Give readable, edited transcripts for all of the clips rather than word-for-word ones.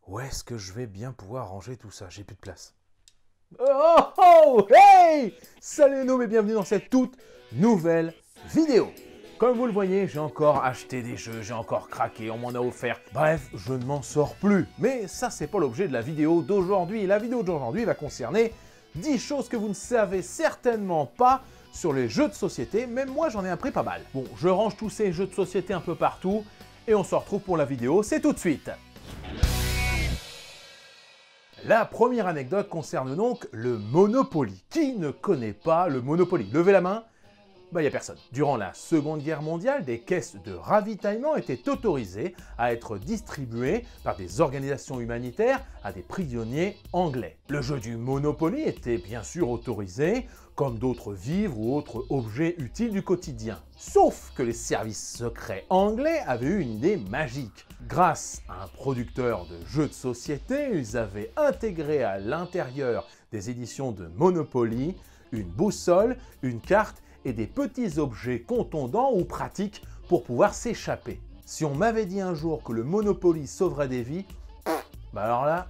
Où est-ce que je vais bien pouvoir ranger tout ça? J'ai plus de place. Oh, oh, hey! Salut nous et bienvenue dans cette toute nouvelle vidéo. Comme vous le voyez, j'ai encore acheté des jeux, j'ai encore craqué, on m'en a offert. Bref, je ne m'en sors plus. Mais ça, c'est pas l'objet de la vidéo d'aujourd'hui. La vidéo d'aujourd'hui va concerner 10 choses que vous ne savez certainement pas sur les jeux de société. Même moi, j'en ai appris pas mal. Bon, je range tous ces jeux de société un peu partout et on se retrouve pour la vidéo. C'est tout de suite. La première anecdote concerne donc le Monopoly. Qui ne connaît pas le Monopoly? Levez la main. Il n'y a personne. Durant la Seconde Guerre mondiale, des caisses de ravitaillement étaient autorisées à être distribuées par des organisations humanitaires à des prisonniers anglais. Le jeu du Monopoly était bien sûr autorisé, comme d'autres vivres ou autres objets utiles du quotidien. Sauf que les services secrets anglais avaient eu une idée magique. Grâce à un producteur de jeux de société, ils avaient intégré à l'intérieur des éditions de Monopoly une boussole, une carte et des petits objets contondants ou pratiques pour pouvoir s'échapper. Si on m'avait dit un jour que le Monopoly sauverait des vies, bah alors là...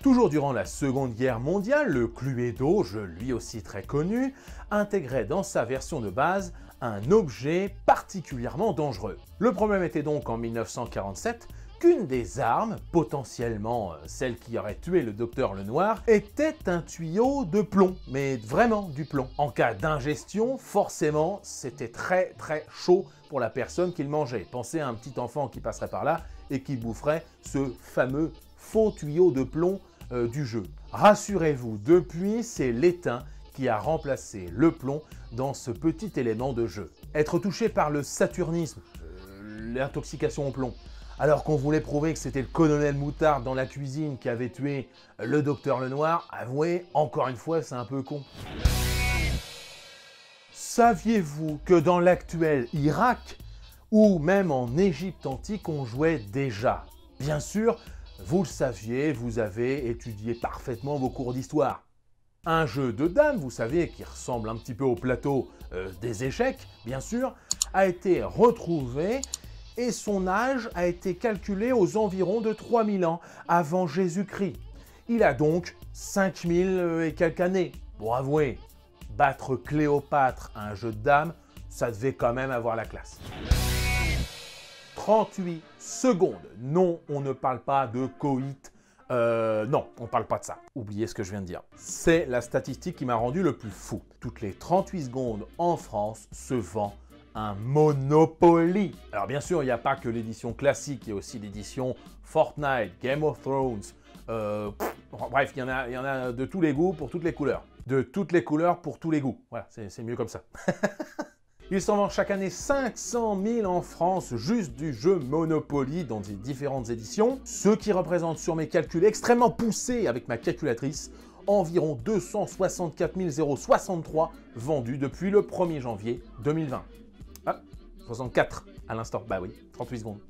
Toujours durant la Seconde Guerre mondiale, le Cluedo, jeu lui aussi très connu, intégrait dans sa version de base un objet particulièrement dangereux. Le problème était donc en 1947 qu'une des armes, potentiellement celle qui aurait tué le docteur Lenoir, était un tuyau de plomb, mais vraiment du plomb. En cas d'ingestion, forcément, c'était très chaud pour la personne qui le mangeait. Pensez à un petit enfant qui passerait par là et qui boufferait ce fameux faux tuyau de plomb du jeu. Rassurez-vous, depuis, c'est l'étain qui a remplacé le plomb dans ce petit élément de jeu. Être touché par le saturnisme, l'intoxication au plomb, alors qu'on voulait prouver que c'était le colonel Moutarde dans la cuisine qui avait tué le docteur Lenoir, avouez, encore une fois, c'est un peu con. Saviez-vous que dans l'actuel Irak, ou même en Égypte antique, on jouait déjà? Bien sûr, vous le saviez, vous avez étudié parfaitement vos cours d'histoire. Un jeu de dames, vous savez, qui ressemble un petit peu au plateau des échecs, bien sûr, a été retrouvé et son âge a été calculé aux environs de 3000 ans avant Jésus-Christ. Il a donc 5000 et quelques années. Bon, avouez, battre Cléopâtre à un jeu de dames, ça devait quand même avoir la classe. 38 secondes. Non, on ne parle pas de coït. Non, on ne parle pas de ça. Oubliez ce que je viens de dire. C'est la statistique qui m'a rendu le plus fou. Toutes les 38 secondes en France se vend un Monopoly. Alors bien sûr, il n'y a pas que l'édition classique, il y a aussi l'édition Fortnite, Game of Thrones. Bref, il y en a de tous les goûts pour toutes les couleurs. De toutes les couleurs pour tous les goûts. Voilà, c'est mieux comme ça. Il s'en vend chaque année 500 000 en France, juste du jeu Monopoly dans des différentes éditions, ce qui représente sur mes calculs extrêmement poussés avec ma calculatrice, environ 264 063 vendus depuis le 1er janvier 2020. Ah, 64 à l'instant, bah oui, 38 secondes.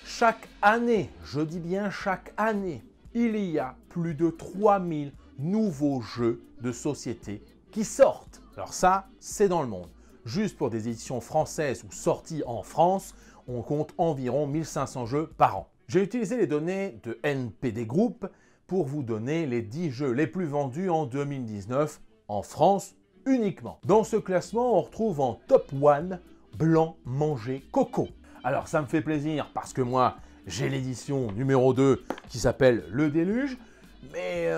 Chaque année, je dis bien chaque année, il y a plus de 3000 nouveaux jeux de société qui sortent. Alors ça, c'est dans le monde. Juste pour des éditions françaises ou sorties en France, on compte environ 1500 jeux par an. J'ai utilisé les données de NPD Group pour vous donner les 10 jeux les plus vendus en 2019 en France uniquement. Dans ce classement, on retrouve en top 1 Blanc Manger Coco. Alors ça me fait plaisir parce que moi, j'ai l'édition numéro 2 qui s'appelle Le Déluge. Mais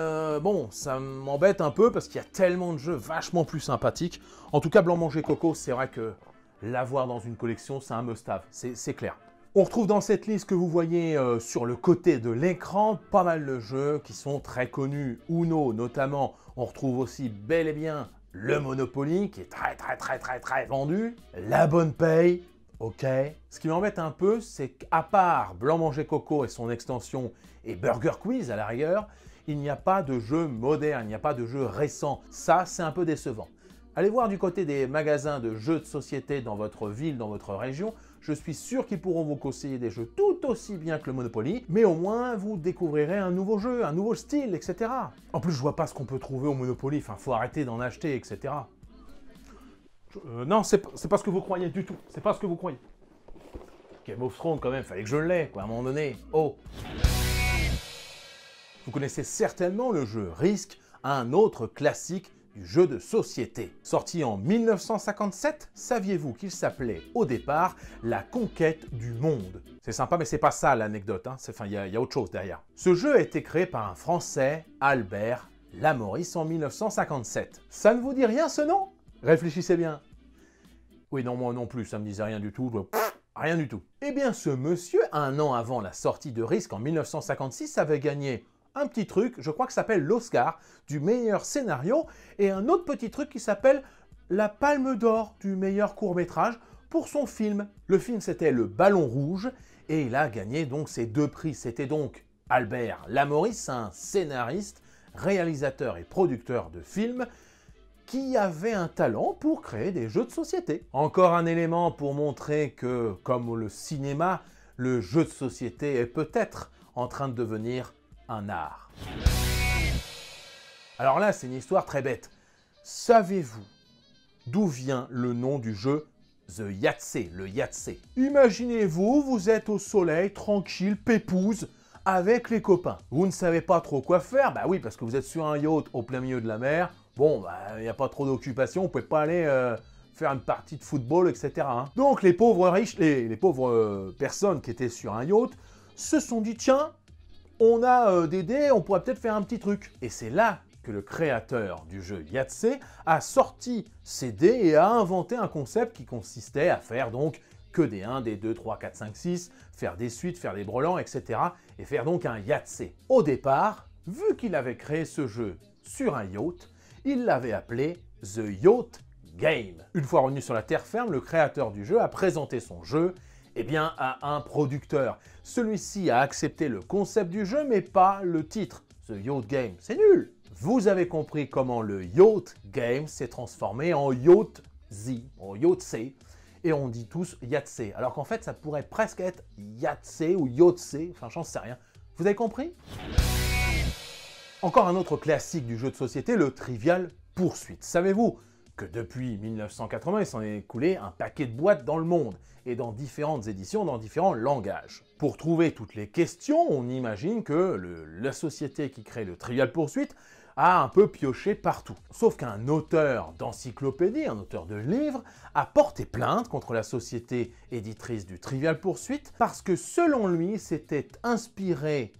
bon, ça m'embête un peu parce qu'il y a tellement de jeux vachement plus sympathiques. En tout cas, Blanc Manger Coco, c'est vrai que l'avoir dans une collection, c'est un must-have, c'est clair. On retrouve dans cette liste que vous voyez sur le côté de l'écran pas mal de jeux qui sont très connus. Uno notamment, on retrouve aussi bel et bien le Monopoly qui est très vendu. La Bonne Paye, ok. Ce qui m'embête un peu, c'est qu'à part Blanc Manger Coco et son extension et Burger Quiz à la rigueur, il n'y a pas de jeu moderne, il n'y a pas de jeu récent. Ça, c'est un peu décevant. Allez voir du côté des magasins de jeux de société dans votre ville, dans votre région. Je suis sûr qu'ils pourront vous conseiller des jeux tout aussi bien que le Monopoly, mais au moins vous découvrirez un nouveau jeu, un nouveau style, etc. En plus, je vois pas ce qu'on peut trouver au Monopoly, enfin, faut arrêter d'en acheter, etc. Non, c'est pas ce que vous croyez du tout, c'est pas ce que vous croyez. Game of Thrones quand même, fallait que je l'aie, quoi, à un moment donné. Oh. Vous connaissez certainement le jeu Risk, un autre classique du jeu de société. Sorti en 1957, saviez-vous qu'il s'appelait au départ La Conquête du Monde? C'est sympa, mais c'est pas ça l'anecdote, hein. Il y a autre chose derrière. Ce jeu a été créé par un Français, Albert Lamoris, en 1957. Ça ne vous dit rien ce nom? Réfléchissez bien. Oui, non, moi non plus, ça me disait rien du tout. Rien du tout. Eh bien, ce monsieur, un an avant la sortie de Risk en 1956, avait gagné un petit truc, je crois que ça s'appelle l'Oscar du meilleur scénario et un autre petit truc qui s'appelle la Palme d'Or du meilleur court-métrage pour son film. Le film, c'était Le Ballon Rouge et il a gagné donc ces deux prix. C'était donc Albert Lamoris, un scénariste, réalisateur et producteur de films qui avait un talent pour créer des jeux de société. Encore un élément pour montrer que, comme le cinéma, le jeu de société est peut-être en train de devenir un art. Alors là, c'est une histoire très bête. Savez-vous d'où vient le nom du jeu The Yahtzee, le Yahtzee? Imaginez-vous, vous êtes au soleil, tranquille, pépouze, avec les copains. Vous ne savez pas trop quoi faire? Bah oui, parce que vous êtes sur un yacht au plein milieu de la mer. Bon, il n'y a pas trop d'occupation, vous pouvez pas aller faire une partie de football, etc. hein. Donc les pauvres riches, les pauvres personnes qui étaient sur un yacht se sont dit, tiens, on a des dés, on pourrait peut-être faire un petit truc. Et c'est là que le créateur du jeu Yahtzee a sorti ses dés et a inventé un concept qui consistait à faire donc que des 1, des 2, 3, 4, 5, 6, faire des suites, faire des brelans, etc. et faire donc un Yahtzee. Au départ, vu qu'il avait créé ce jeu sur un yacht, il l'avait appelé The Yacht Game. Une fois revenu sur la terre ferme, le créateur du jeu a présenté son jeu à un producteur. Celui-ci a accepté le concept du jeu, mais pas le titre. The Yacht Game, c'est nul. Vous avez compris comment le Yacht Game s'est transformé en Yahtzee, en Yahtzee, et on dit tous Yahtzee, alors qu'en fait ça pourrait presque être Yahtzee ou Yahtzee, enfin j'en sais rien. Vous avez compris? Encore un autre classique du jeu de société, le Trivial Pursuit. Savez-vous que depuis 1980, il s'en est écoulé un paquet de boîtes dans le monde et dans différentes éditions, dans différents langages. Pour trouver toutes les questions, on imagine que la société qui crée le Trivial Pursuit a un peu pioché partout. Sauf qu'un auteur d'encyclopédie, un auteur de livres, a porté plainte contre la société éditrice du Trivial Pursuit parce que selon lui, s'était inspiré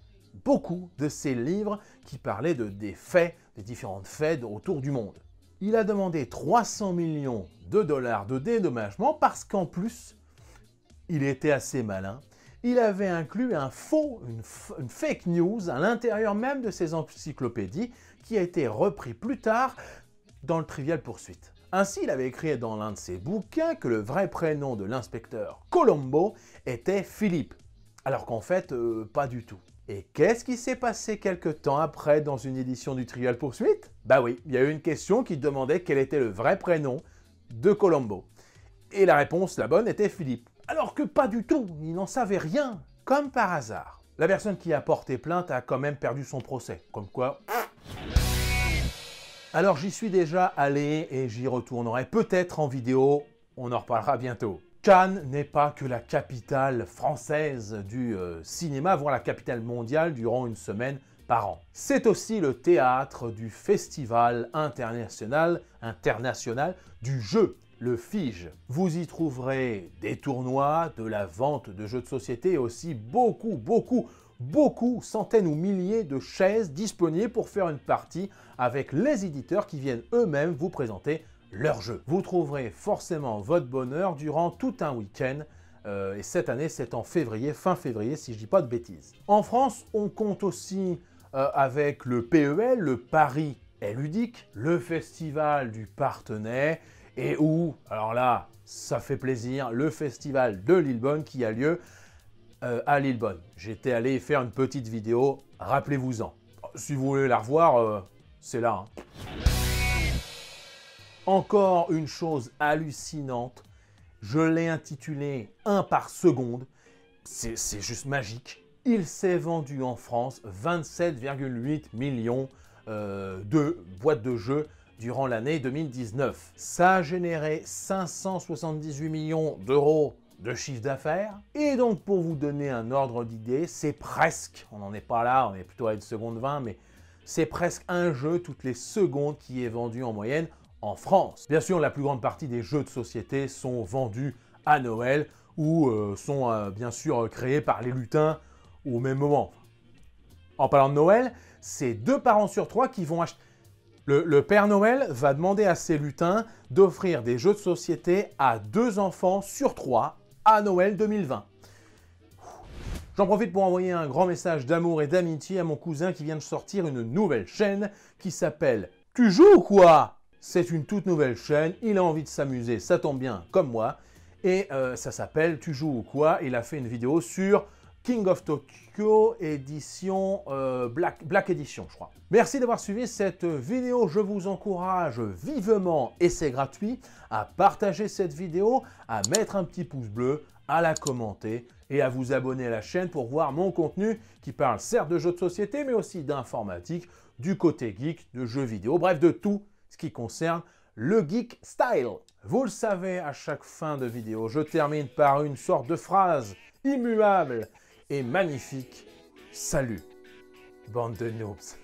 beaucoup de ces livres qui parlaient des faits, des différentes faits autour du monde. Il a demandé 300 millions de dollars de dédommagement parce qu'en plus, il était assez malin. Il avait inclus une fake news à l'intérieur même de ses encyclopédies qui a été repris plus tard dans le Trivial Pursuit. Ainsi, il avait écrit dans l'un de ses bouquins que le vrai prénom de l'inspecteur Colombo était Philippe, alors qu'en fait, pas du tout. Et qu'est-ce qui s'est passé quelques temps après dans une édition du Trivial Pursuit? Bah oui, il y a eu une question qui demandait quel était le vrai prénom de Colombo. Et la réponse, la bonne, était Philippe. Alors que pas du tout, il n'en savait rien, comme par hasard. La personne qui a porté plainte a quand même perdu son procès, comme quoi... Alors j'y suis déjà allé et j'y retournerai peut-être en vidéo, on en reparlera bientôt. Cannes n'est pas que la capitale française du cinéma, voire la capitale mondiale durant une semaine par an. C'est aussi le théâtre du Festival international du jeu, le FIGE. Vous y trouverez des tournois, de la vente de jeux de société et aussi beaucoup, centaines ou milliers de chaises disponibles pour faire une partie avec les éditeurs qui viennent eux-mêmes vous présenter leur jeu. Vous trouverez forcément votre bonheur durant tout un week-end et cette année c'est en février, fin février si je dis pas de bêtises. En France, on compte aussi avec le PEL, le Paris est ludique, le festival du Partenay et alors là, ça fait plaisir, le festival de Lillebonne qui a lieu à Lillebonne. J'étais allé faire une petite vidéo, rappelez-vous-en. Si vous voulez la revoir, c'est là. Hein. Encore une chose hallucinante, je l'ai intitulé 1 par seconde, c'est juste magique. Il s'est vendu en France 27,8 millions de boîtes de jeux durant l'année 2019. Ça a généré 578 millions d'euros de chiffre d'affaires. Et donc pour vous donner un ordre d'idée, c'est presque, on n'en est pas là, on est plutôt à 1 seconde 20, mais c'est presque un jeu toutes les secondes qui est vendu en moyenne en France. Bien sûr, la plus grande partie des jeux de société sont vendus à Noël ou sont bien sûr créés par les lutins au même moment. En parlant de Noël, c'est 2 parents sur 3 qui vont acheter. Le Père Noël va demander à ses lutins d'offrir des jeux de société à 2 enfants sur 3 à Noël 2020. J'en profite pour envoyer un grand message d'amour et d'amitié à mon cousin qui vient de sortir une nouvelle chaîne qui s'appelle « Tu joues ou quoi ?» C'est une toute nouvelle chaîne, il a envie de s'amuser, ça tombe bien, comme moi. Et ça s'appelle « Tu joues ou quoi ?» Il a fait une vidéo sur King of Tokyo édition Black Edition, je crois. Merci d'avoir suivi cette vidéo. Je vous encourage vivement, et c'est gratuit, à partager cette vidéo, à mettre un petit pouce bleu, à la commenter et à vous abonner à la chaîne pour voir mon contenu qui parle certes de jeux de société, mais aussi d'informatique, du côté geek, de jeux vidéo, bref, de tout ce qui concerne le geek style. Vous le savez, à chaque fin de vidéo, je termine par une sorte de phrase immuable et magnifique. Salut, bande de noobs.